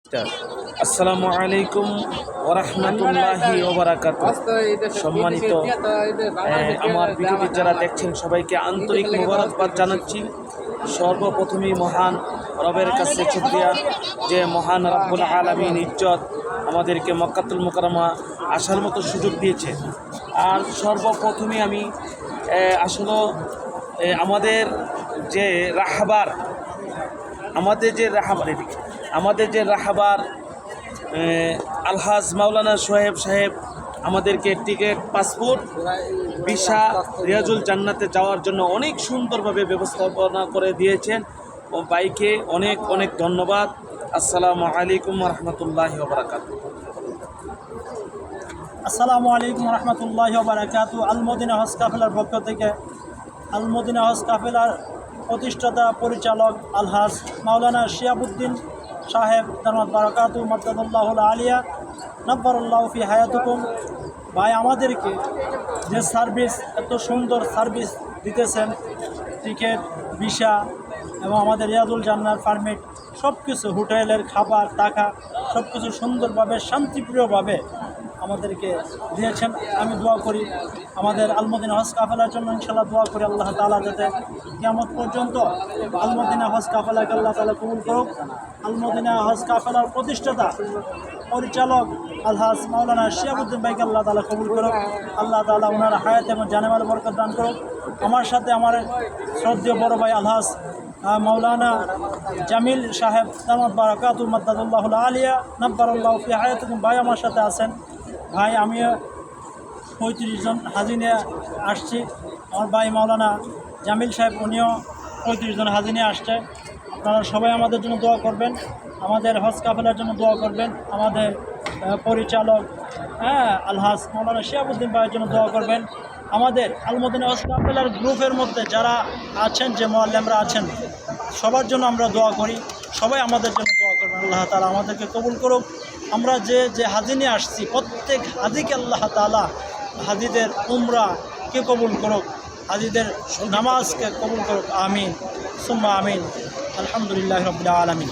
আসসালামু আলাইকুম ওয়া রাহমাতুল্লাহি ওয়া বারাকাতুহু। সম্মানিত আমার ভিডিওটি যারা দেখছেন সবাইকে আন্তরিক মোবারকবাদ জানাচ্ছি। সর্বপ্রথমেই মহান রবের কাছে শুকরিয়া যে মহান রব্বুল আলামিন ইজ্জত আমাদেরকে মক্কাতুল মুকাররমা আসার মতো সুযোগ দিয়েছে। আর সর্বপ্রথমে আমি আসলে আমাদের যে রাহবার আলহাজ মাওলানা সোহেব সাহেব আমাদেরকে টিকিট, পাসপোর্ট, ভিসা, রিয়াজুল জান্নাতে যাওয়ার জন্য অনেক সুন্দরভাবে ব্যবস্থাপনা করে দিয়েছেন। ও ভাইকে অনেক অনেক ধন্যবাদ। আসসালামু আলাইকুম রহমতুল্লাহি ওয়া বারাকাতুহু। আসসালামু আলাইকুম রহমতুল্লাহি ওয়া বারাকাতুহু। আল মদিনা হজ কাফেলার পক্ষ থেকে আল মদিনা হজ কাফেলার প্রতিষ্ঠাতা পরিচালক আলহাজ মাওলানা শিয়াবুদ্দিন সাহেব দামাত বারাকাতুহু মাদ্দাদাল্লাহুল আলিয়া নব্বারাল্লাহু ফি হায়াতুকুম ভাই আমাদেরকে যে সার্ভিস, এত সুন্দর সার্ভিস দিতেছেন, টিকিট, ভিসা এবং আমাদের রিয়াজুল জান্নাত পারমিট সব কিছু, হোটেলের খাবার, টাকা সব কিছু সুন্দরভাবে শান্তিপ্রিয়ভাবে আমাদেরকে দিয়েছেন। আমি দোয়া করি আমাদের আল মদিনা হজ কাফেলার জন্য, ইনশাআল্লাহ দোয়া করি আল্লাহ তাআলা যাতে কিয়ামত পর্যন্ত আল মদিনা হজ কাফেলাকে আল্লাহ তাআলা কবুল করুক। আল মদিনা হজ কাফেলার প্রতিষ্ঠাতা পরিচালক আলহাজ মাওলানা শিয়াবুদ্দিন ভাইকে আল্লাহ তাআলা কবুল করুক। আল্লাহ তাআলা ওনার হায়াত এবং জানেমালে বরকত দান করুক। আমার সাথে আমার শ্রদ্ধেয় বড় ভাই আলহাজ মাওলানা জামিল সাহেব দামাত বারাকাতুহু মাদ্দাদাল্লাহুল আলিয়া নব্বারাল্লাহু ফি হায়াতুকুম ভাই আমার সাথে আছেন। ভাই আমি 35 জন হাজি নিয়ে আসছি। আমার ভাই মাওলানা জামিল সাহেব উনিও 35 জন হাজি নিয়ে আসছে। আপনারা সবাই আমাদের জন্য দোয়া করবেন, আমাদের হজ কাফেলার জন্য দোয়া করবেন, আমাদের পরিচালক আলহাজ মাওলানা শিয়াবুদ্দিন ভাইয়ের জন্য দোয়া করবেন। আমাদের আল মদিনা হজ কাফেলার গ্রুপের মধ্যে যারা আছেন, যে মুআল্লিমরা আছেন, সবার জন্য আমরা দোয়া করি। সবাই আমাদের জন্য দোয়া করবেন। আল্লাহ তাআলা আমাদেরকে কবুল করুক। আমরা যে হাজি নিয়ে আসছি, প্রত্যেক হাজিকে আল্লাহ তাআলা হাজিদের উমরাকে কবুল করুক, হাজিদের নামাজকে কবুল করুক। আমিন সুম্মা আমিন। আলহামদুলিল্লাহি রাব্বিল আলামিন।